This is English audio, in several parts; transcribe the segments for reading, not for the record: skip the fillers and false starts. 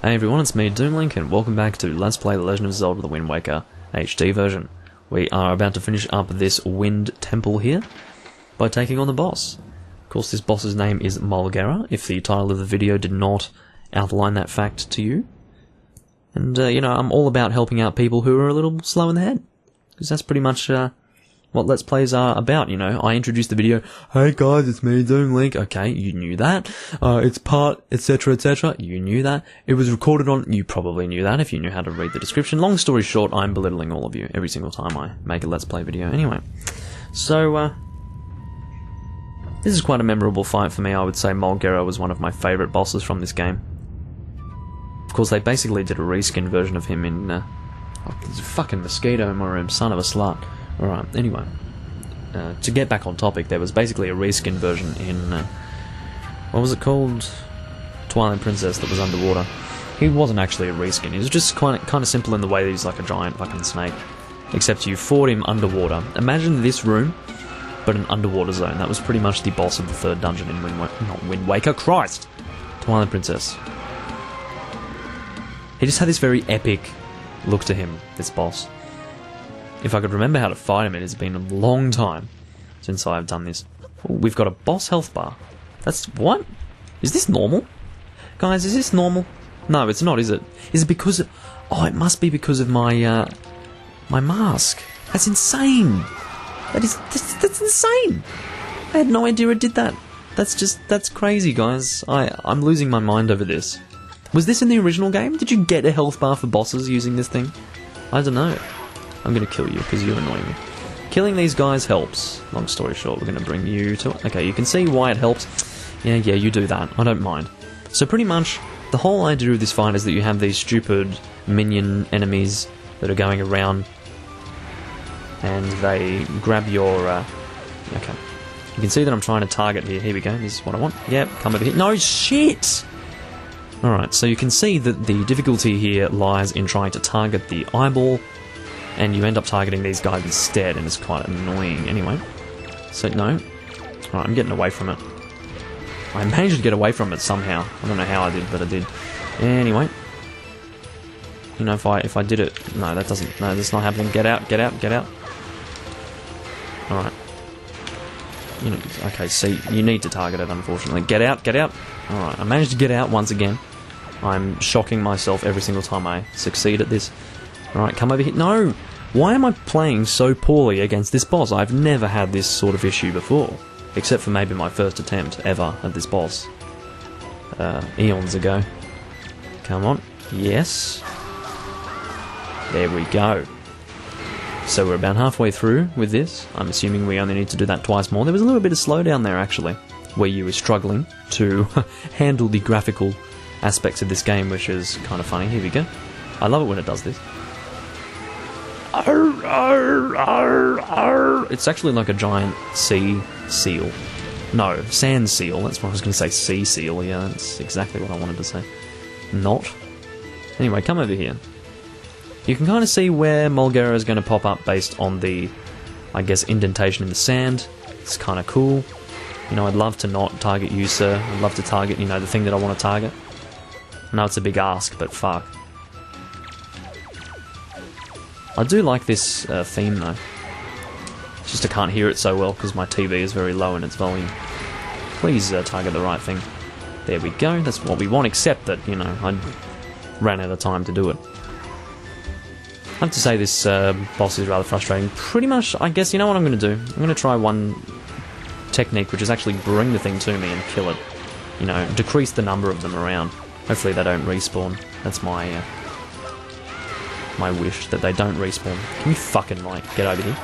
Hey everyone, it's me, Doomlink, and welcome back to Let's Play The Legend of Zelda The Wind Waker HD version. We are about to finish up this Wind Temple here by taking on the boss. Of course, this boss's name is Molgera, if the title of the video did not outline that fact to you. And, you know, I'm all about helping out people who are a little slow in the head, because that's pretty much what Let's Plays are about, you know. I introduced the video, hey guys, it's me, Doomlink. Okay, you knew that. It's part, etc, etc. You knew that. It was recorded on, you probably knew that if you knew how to read the description. Long story short, I'm belittling all of you every single time I make a Let's Play video. Anyway, so, this is quite a memorable fight for me. I would say Molgera was one of my favourite bosses from this game. Of course, they basically did a reskin version of him in, oh, there's a fucking mosquito in my room, son of a slut. Alright, anyway, to get back on topic, there was basically a reskin version in, what was it called? Twilight Princess that was underwater. He wasn't actually a reskin, he was just kind of simple in the way that he's like a giant fucking snake. Except you fought him underwater. Imagine this room, but an underwater zone. That was pretty much the boss of the third dungeon in Wind Waker, Christ! Twilight Princess. He just had this very epic look to him, this boss. If I could remember how to fight him, it has been a long time since I've done this. Ooh, we've got a boss health bar. That's... what? Is this normal? Guys, is this normal? No, it's not, is it? Is it because... oh, it must be because of my, my mask. That's insane! That's insane! I had no idea it did that. That's crazy, guys. I'm losing my mind over this. Was this in the original game? Did you get a health bar for bosses using this thing? I don't know. I'm gonna kill you, because you're annoying me. Killing these guys helps. Long story short, we're gonna bring you to it. Okay, you can see why it helps. Yeah, you do that. I don't mind. So pretty much, the whole idea of this fight is that you have these stupid minion enemies that are going around, and they grab your, okay. You can see that I'm trying to target here. Here we go, this is what I want. Yep, come over here. No, shit! Alright, so you can see that the difficulty here lies in trying to target the eyeball, and you end up targeting these guys instead, and it's quite annoying anyway. So, no. Alright, I'm getting away from it. I managed to get away from it somehow. I don't know how I did, but I did. Anyway. You know, if I did it... no, that doesn't... no, that's not happening. Get out, get out, get out. Alright. You know, okay, see, you need to target it, unfortunately. Get out, get out! Alright, I managed to get out once again. I'm shocking myself every single time I succeed at this. Alright, come over here. No! Why am I playing so poorly against this boss? I've never had this sort of issue before. Except for maybe my first attempt ever at this boss. Eons ago. Come on. Yes. There we go. So we're about halfway through with this. I'm assuming we only need to do that twice more. There was a little bit of slowdown there, actually, where you were struggling to handle the graphical aspects of this game, which is kind of funny. Here we go. I love it when it does this. It's actually like a giant sea seal. No, sand seal. That's what I was going to say. Sea seal. Yeah, that's exactly what I wanted to say. Not. Anyway, come over here. You can kind of see where Molgera is going to pop up based on the, I guess, indentation in the sand. It's kind of cool. You know, I'd love to not target you, sir. I'd love to target, you know, the thing that I want to target. I know it's a big ask, but fuck. I do like this theme, though. It's just I can't hear it so well because my TV is very low in its volume. Please target the right thing. There we go, that's what we want, except that, you know, I ran out of time to do it. I have to say this boss is rather frustrating. Pretty much, I guess, you know what I'm going to do? I'm going to try one technique, which is actually bring the thing to me and kill it. You know, decrease the number of them around. Hopefully they don't respawn. That's my... my wish, that they don't respawn. Can you fucking, like, get over here?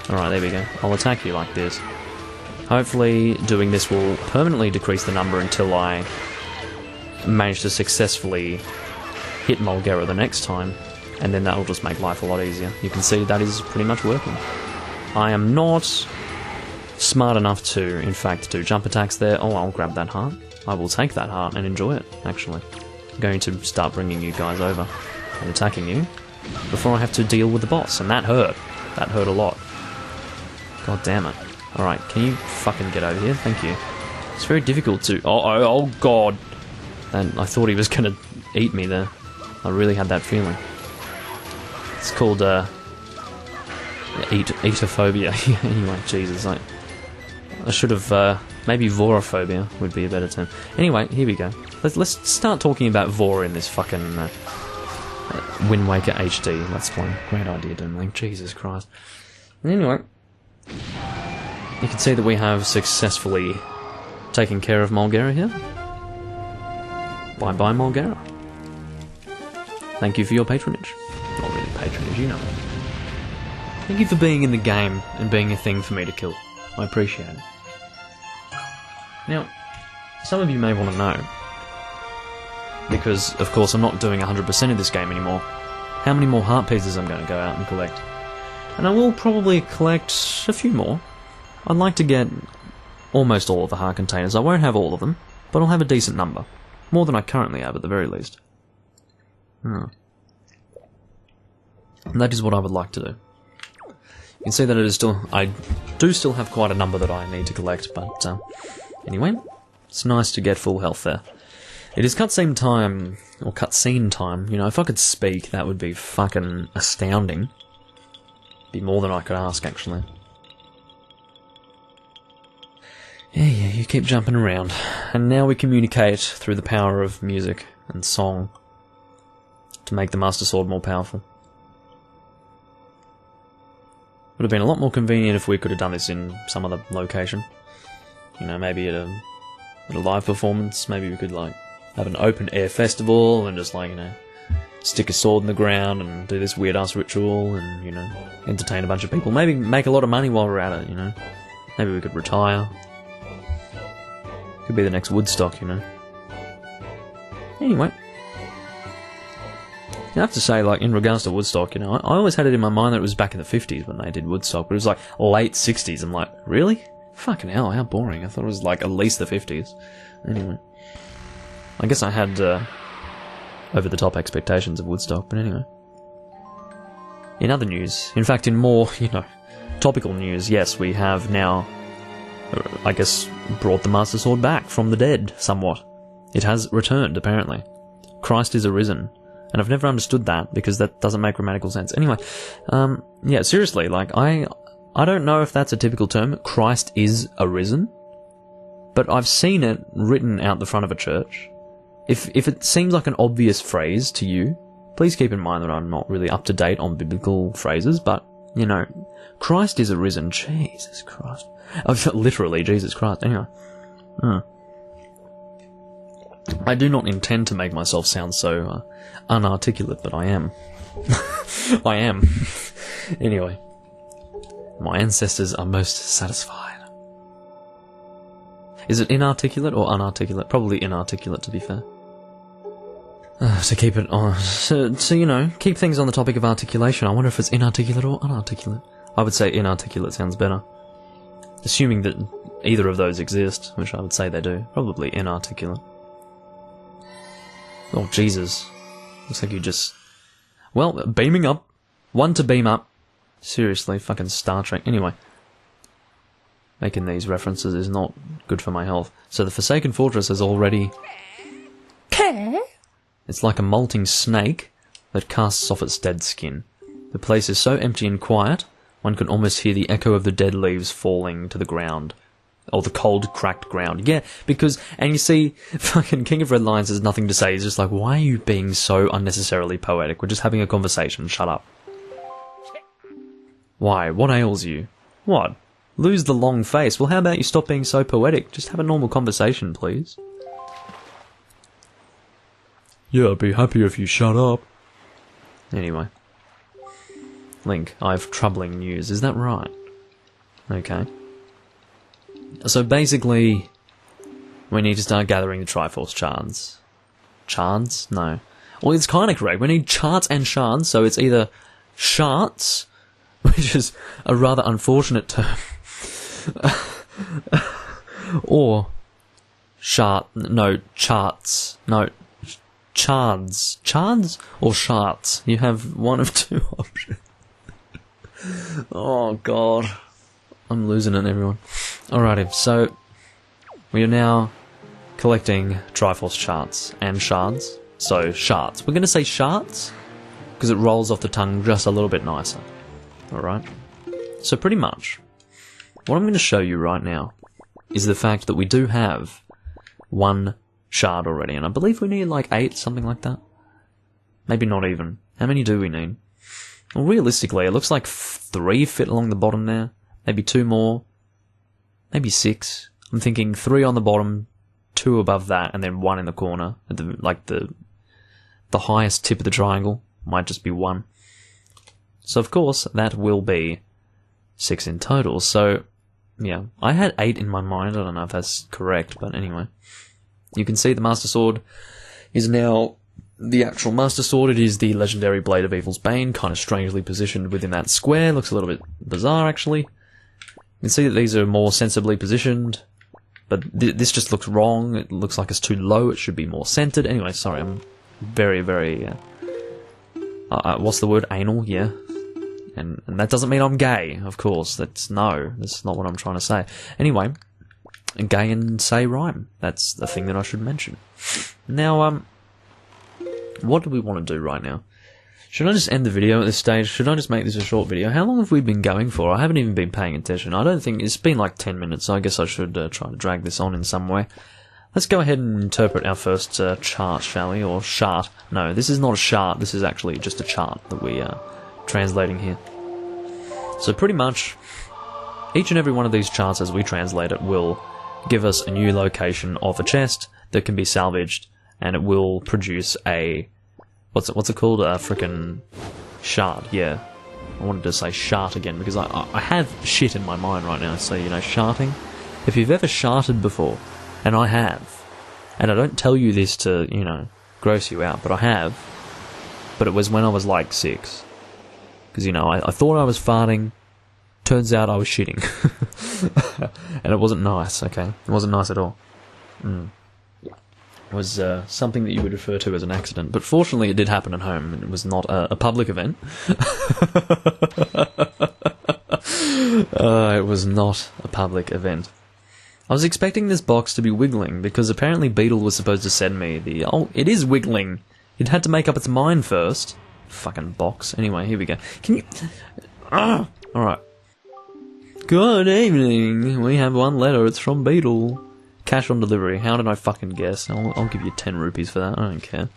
Alright, there we go. I'll attack you like this. Hopefully doing this will permanently decrease the number until I manage to successfully hit Molgera the next time, and then that'll just make life a lot easier. You can see that is pretty much working. I am not smart enough to, in fact, do jump attacks there. Oh, I'll grab that heart. I will take that heart and enjoy it, actually. I'm going to start bringing you guys over and attacking you before I have to deal with the boss, and that hurt. That hurt a lot. God damn it. Alright, can you fucking get over here? Thank you. It's very difficult to... oh god! And I thought he was gonna eat me there. I really had that feeling. It's called, eatophobia. Anyway, Jesus, I should have, maybe vorophobia would be a better term. Anyway, here we go. Let's start talking about Vor in this fucking, Wind Waker HD Let's Play. Great idea, Doomlink. Jesus Christ. Anyway, you can see that we have successfully taken care of Molgera here. Bye-bye, Molgera. Thank you for your patronage. Not really patronage, you know. Thank you for being in the game and being a thing for me to kill. I appreciate it. Now, some of you may want to know, because, of course, I'm not doing 100% of this game anymore, how many more heart pieces I'm going to go out and collect. And I will probably collect a few more. I'd like to get almost all of the heart containers. I won't have all of them, but I'll have a decent number. More than I currently have, at the very least. And that is what I would like to do. You can see that I do still have quite a number that I need to collect, but anyway, it's nice to get full health there. It is cutscene time, or cutscene time. You know, if I could speak, that would be fucking astounding. Be more than I could ask, actually. Yeah, you keep jumping around. And now we communicate through the power of music and song to make the Master Sword more powerful. Would have been a lot more convenient if we could have done this in some other location. You know, maybe at a live performance. Maybe we could, like, have an open air festival and just, like, you know, stick a sword in the ground and do this weird ass ritual and, you know, entertain a bunch of people. Maybe make a lot of money while we're at it, you know. Maybe we could retire. Could be the next Woodstock, you know. Anyway. I have to say, like, in regards to Woodstock, you know, I always had it in my mind that it was back in the 50s when they did Woodstock, but it was like late 60s. I'm like, really? Fucking hell, how boring. I thought it was like at least the 50s. Anyway. I guess I had over-the-top expectations of Woodstock, but anyway. In other news, in fact, in more, you know, topical news, yes, we have now, I guess, brought the Master Sword back from the dead, somewhat. It has returned, apparently. Christ is arisen. And I've never understood that, because that doesn't make grammatical sense. Anyway, yeah, seriously, like, I don't know if that's a typical term, Christ is arisen, but I've seen it written out the front of a church. If it seems like an obvious phrase to you, please keep in mind that I'm not really up to date on biblical phrases, but, you know, Christ is arisen, Jesus Christ. Literally, Jesus Christ, anyway. I do not intend to make myself sound so unarticulate, but I am. I am. Anyway. My ancestors are most satisfied. Is it inarticulate or unarticulate? Probably inarticulate, to be fair. To keep it on... So, you know, keep things on the topic of articulation. I wonder if it's inarticulate or unarticulate. I would say inarticulate sounds better. Assuming that either of those exist, which I would say they do. Probably inarticulate. Oh, Jesus. Looks like you just... Well, beaming up. One to beam up. Seriously, fucking Star Trek. Anyway. Making these references is not good for my health. So the Forsaken Fortress is already... It's like a molting snake that casts off its dead skin. The place is so empty and quiet, one can almost hear the echo of the dead leaves falling to the ground. Or the cold, cracked ground. Yeah, because... And you see, fucking King of Red Lions has nothing to say. He's just like, why are you being so unnecessarily poetic? We're just having a conversation. Shut up. Why? What ails you? What? Lose the long face? Well, how about you stop being so poetic? Just have a normal conversation, please. Yeah, I'd be happier if you shut up. Anyway. Link, I have troubling news. Is that right? Okay. So basically, we need to start gathering the Triforce Charts. Charts? No. Well, it's kind of correct. We need charts and shards, so it's either Sharts, which is a rather unfortunate term, or charts. No, Chards. Chards or Sharts? You have one of two options. Oh, God. I'm losing it, everyone. Alrighty, so we are now collecting Triforce Charts and Shards. So, shards. We're going to say shards, because it rolls off the tongue just a little bit nicer. Alright? So pretty much, what I'm going to show you right now is the fact that we do have one shard already, and I believe we need like 8, something like that. Maybe not even. How many do we need? Well, realistically, it looks like 3 fit along the bottom there. Maybe 2 more. Maybe 6. I'm thinking 3 on the bottom, 2 above that, and then 1 in the corner. At the highest tip of the triangle might just be 1. So of course, that will be 6 in total. So, yeah, I had 8 in my mind. I don't know if that's correct, but anyway. You can see the Master Sword is now the actual Master Sword. It is the legendary Blade of Evil's Bane, kind of strangely positioned within that square. Looks a little bit bizarre, actually. You can see that these are more sensibly positioned, but this just looks wrong. It looks like it's too low. It should be more centered. Anyway, sorry, I'm very, very... what's the word? Anal? Yeah. And that doesn't mean I'm gay, of course. That's not what I'm trying to say. Anyway, gay and say rhyme. That's the thing that I should mention. Now, what do we want to do right now? Should I just end the video at this stage? Should I just make this a short video? How long have we been going for? I haven't even been paying attention. I don't think... It's been like 10 minutes, so I guess I should try to drag this on in some way. Let's go ahead and interpret our first chart, shall we? Or chart. No, this is not a chart. This is actually just a chart that we are translating here. So pretty much, each and every one of these charts as we translate it will give us a new location of a chest that can be salvaged, and it will produce a... What's it called? A frickin' shard, yeah. I wanted to say shart again, because I have shit in my mind right now, so, you know, sharting. If you've ever sharted before, and I have, and I don't tell you this to, you know, gross you out, but I have, but it was when I was like 6. Because, you know, I thought I was farting, turns out I was shitting. And it wasn't nice, okay? It wasn't nice at all. It was something that you would refer to as an accident, but fortunately it did happen at home, and it was not a public event. It was not a public event. I was expecting this box to be wiggling, because apparently Beetle was supposed to send me the... Oh, it is wiggling! It had to make up its mind first. Fucking box. Anyway, here we go. Can you... Alright. Good evening. We have one letter. It's from Beetle. Cash on delivery. How did I fucking guess? I'll give you 10 rupees for that. I don't care.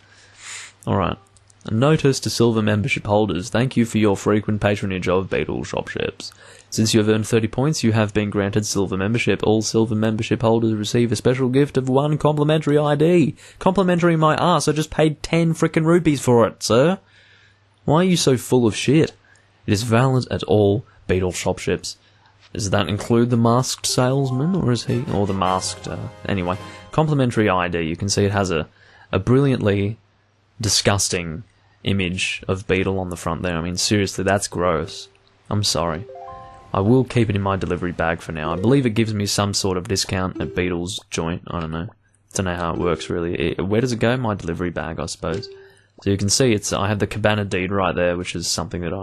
Alright. A notice to silver membership holders. Thank you for your frequent patronage of Beetle Shop Ships. Since you have earned 30 points, you have been granted silver membership. All silver membership holders receive a special gift of 1 complimentary ID. Complimentary my ass. I just paid 10 frickin' rupees for it, sir. Why are you so full of shit? It is valid at all Beetle Shop Ships. Does that include the masked salesman, or is he... Or the masked... anyway, complimentary ID. You can see it has a brilliantly disgusting image of Beetle on the front there. I mean, seriously, that's gross. I'm sorry. I will keep it in my delivery bag for now. I believe it gives me some sort of discount at Beetle's joint. I don't know. Don't know how it works, really. Where does it go? My delivery bag, I suppose. So you can see I have the cabana deed right there, which is something that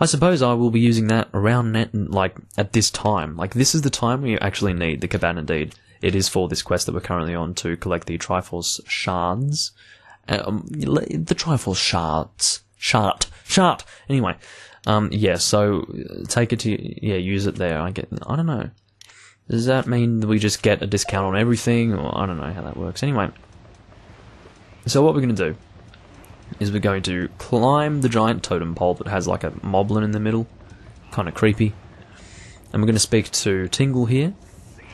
I suppose I will be using that around like at this time. Like, this is the time where you actually need the cabana deed. It is for this quest that we're currently on to collect the Triforce Shards. The Triforce Shards. Shart. Anyway, yeah, so take it to, yeah, use it there. I don't know. Does that mean that we just get a discount on everything? Or I don't know how that works. Anyway, so what we're going to do is we're going to climb the giant totem pole that has like a moblin in the middle. Kind of creepy. And we're going to speak to Tingle here,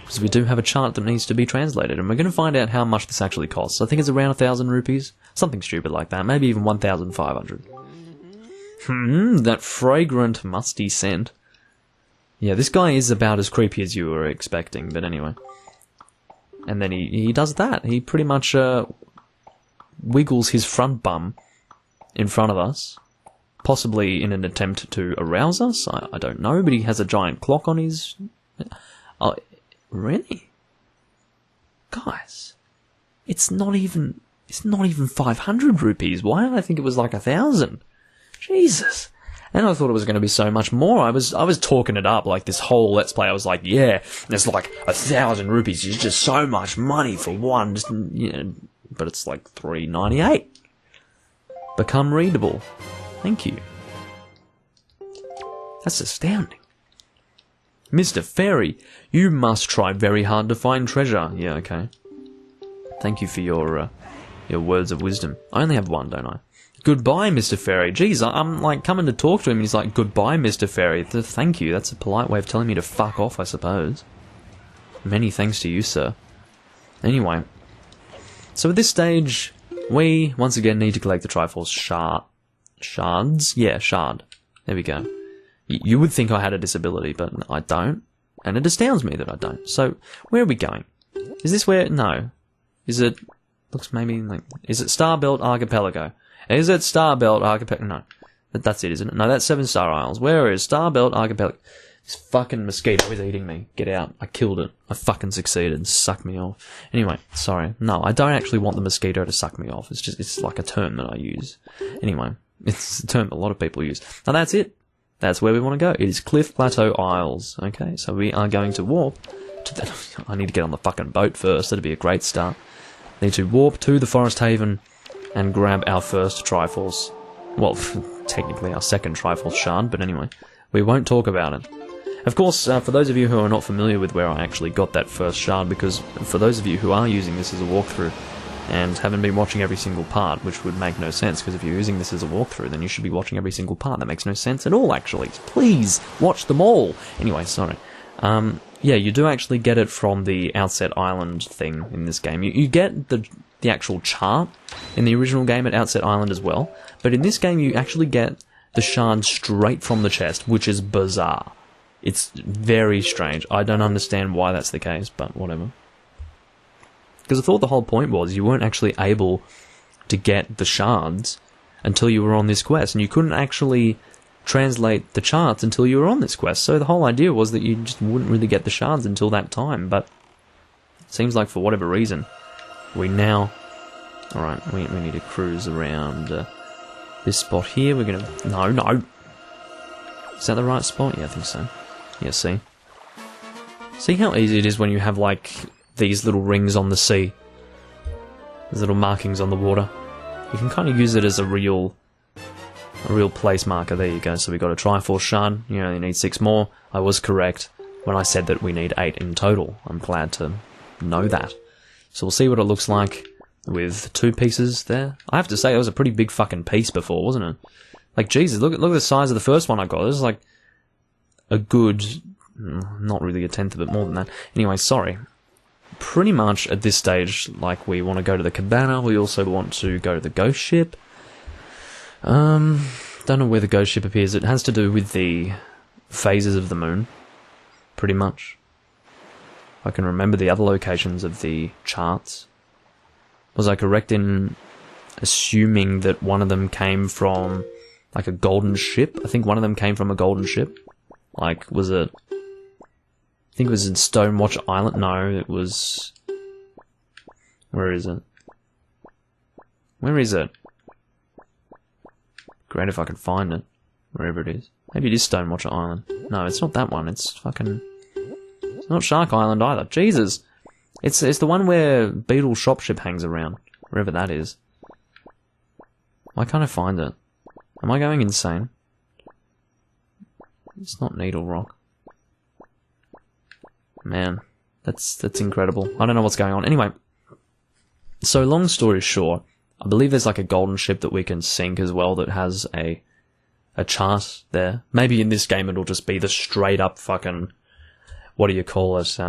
because we do have a chart that needs to be translated, and we're going to find out how much this actually costs. I think it's around 1,000 rupees. Something stupid like that. Maybe even 1,500. That fragrant, musty scent. Yeah, this guy is about as creepy as you were expecting, but anyway. And then he does that. He pretty much wiggles his front bum in front of us, possibly in an attempt to arouse us. I don't know, but he has a giant clock on his... Oh, really? Guys, it's not even 500 rupees. Why did I think it was like 1,000? Jesus. And I thought it was going to be so much more. I was talking it up like this whole Let's Play. I was like, yeah, there's like 1,000 rupees. It's just so much money for one. Just, you know, but it's like $3.98. Become readable. Thank you. That's astounding. Mr. Fairy, you must try very hard to find treasure. Yeah, okay. Thank you for your words of wisdom. I only have one, don't I? Goodbye, Mr. Fairy. Jeez, I'm like coming to talk to him and he's like, goodbye, Mr. Fairy. Thank you. That's a polite way of telling me to fuck off, I suppose. Many thanks to you, sir. Anyway. So at this stage, we once again need to collect the Triforce Shards. Yeah, shard. There we go. You would think I had a disability, but I don't. And it astounds me that I don't. So, where are we going? Is this where... No. Is it... Looks maybe like... Is it Starbelt Archipelago? Is it Starbelt Archipelago? No. That's it, isn't it? No, that's 7 Star Isles. Where is Starbelt Archipelago? This fucking mosquito is eating me. Get out. I killed it. I fucking succeeded. Suck me off. Anyway, sorry. No, I don't actually want the mosquito to suck me off. It's like a term that I use. Anyway, it's a term a lot of people use. Now that's it. That's where we want to go. It is Cliff Plateau Isles. Okay, so we are going to warp to the... I need to get on the fucking boat first. That'd be a great start. Need to warp to the Forest Haven and grab our first Triforce. Well, technically our second Triforce Shard, but anyway. We won't talk about it. Of course, for those of you who are not familiar with where I actually got that first shard, because for those of you who are using this as a walkthrough and haven't been watching every single part, which would make no sense, because if you're using this as a walkthrough, then you should be watching every single part. That makes no sense at all, actually. Please, watch them all! Anyway, sorry. Yeah, you do actually get it from the Outset Island thing in this game. You get the actual chart in the original game at Outset Island as well, but in this game you actually get the shard straight from the chest, which is bizarre. It's very strange. I don't understand why that's the case, but whatever. Because I thought the whole point was you weren't actually able to get the shards until you were on this quest, and you couldn't actually translate the charts until you were on this quest. So the whole idea was that you just wouldn't really get the shards until that time, but it seems like for whatever reason, we now... Alright, we need to cruise around this spot here. We're gonna... No! Is that the right spot? Yeah, I think so. Yeah, see? See how easy it is when you have, like, these little rings on the sea? These little markings on the water? You can kind of use it as a real place marker. There you go. So we got a Triforce Shard. You only need 6 more. I was correct when I said that we need 8 in total. I'm glad to know that. So we'll see what it looks like with 2 pieces there. I have to say, it was a pretty big fucking piece before, wasn't it? Like, Jesus, look at the size of the first one I got. This is like a good... Not really a tenth of it, more than that. Anyway, sorry. Pretty much at this stage, like, we want to go to the cabana. We also want to go to the ghost ship. Don't know where the ghost ship appears. It has to do with the phases of the moon, pretty much. I can remember the other locations of the charts. Was I correct in assuming that one of them came from, like, a golden ship? I think one of them came from a golden ship. Like, was it... I think it was in Stonewatch Island. No, it was... Where is it? Where is it? Great if I could find it. Wherever it is. Maybe it is Stonewatch Island. No, it's not that one. It's fucking... It's not Shark Island either. Jesus! It's the one where Beetle Shopship hangs around. Wherever that is. Why can't I find it? Am I going insane? It's not Needle Rock. Man, that's incredible. I don't know what's going on. Anyway, so long story short, I believe there's like a golden ship that we can sink as well that has a chart there. Maybe in this game it'll just be the straight up fucking, what do you call it,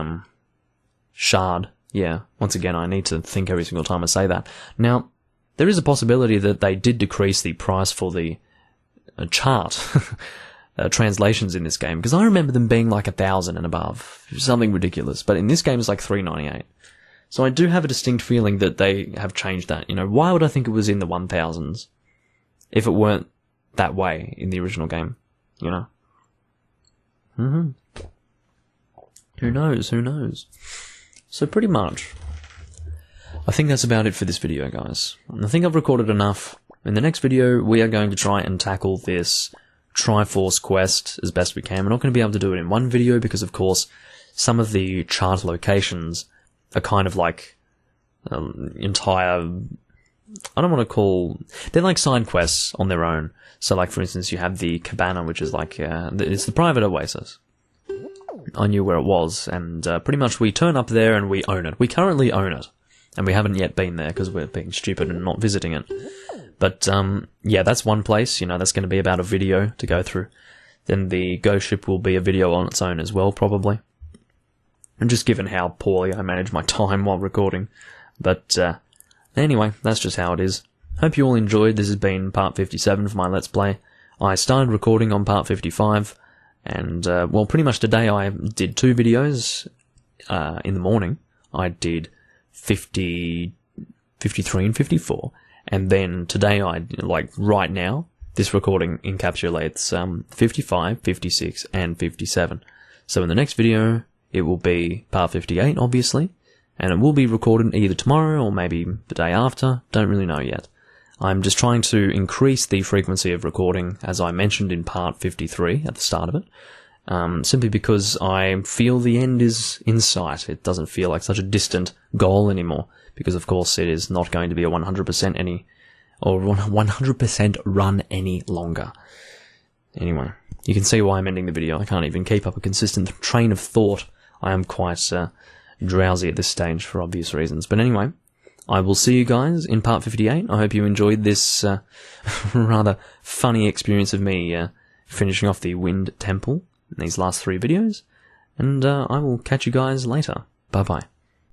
shard. Yeah, once again, I need to think every single time I say that. Now, there is a possibility that they did decrease the price for the chart translations in this game, because I remember them being like 1,000 and above, something ridiculous. But in this game, it's like $3.98. So I do have a distinct feeling that they have changed that. You know, why would I think it was in the 1,000s if it weren't that way in the original game? You know. Who knows? Who knows? So pretty much, I think that's about it for this video, guys. I think I've recorded enough. In the next video, we are going to try and tackle this Triforce quest as best we can. We're not going to be able to do it in one video because, of course, some of the chart locations are kind of like entire... I don't want to call... They're like side quests on their own. So, like, for instance, you have the cabana, which is like... it's the private oasis. I knew where it was, and pretty much we turn up there and we own it. We currently own it. And we haven't yet been there because we're being stupid and not visiting it. But, yeah, that's one place. You know, that's going to be about a video to go through. Then the ghost ship will be a video on its own as well, probably. And just given how poorly I manage my time while recording. But, anyway, that's just how it is. Hope you all enjoyed. This has been part 57 of my Let's Play. I started recording on part 55. And, well, pretty much today I did 2 videos in the morning. I did 53 and 54. And then today like right now, this recording encapsulates 55, 56, and 57. So in the next video, it will be part 58, obviously. And it will be recorded either tomorrow or maybe the day after. Don't really know yet. I'm just trying to increase the frequency of recording, as I mentioned in part 53 at the start of it. Simply because I feel the end is in sight. It doesn't feel like such a distant goal anymore. Because of course it is not going to be a 100% 100% run any longer. Anyway, you can see why I'm ending the video. I can't even keep up a consistent train of thought. I am quite drowsy at this stage for obvious reasons. But anyway, I will see you guys in part 58. I hope you enjoyed this rather funny experience of me finishing off the Wind Temple in these last 3 videos. And I will catch you guys later. Bye bye.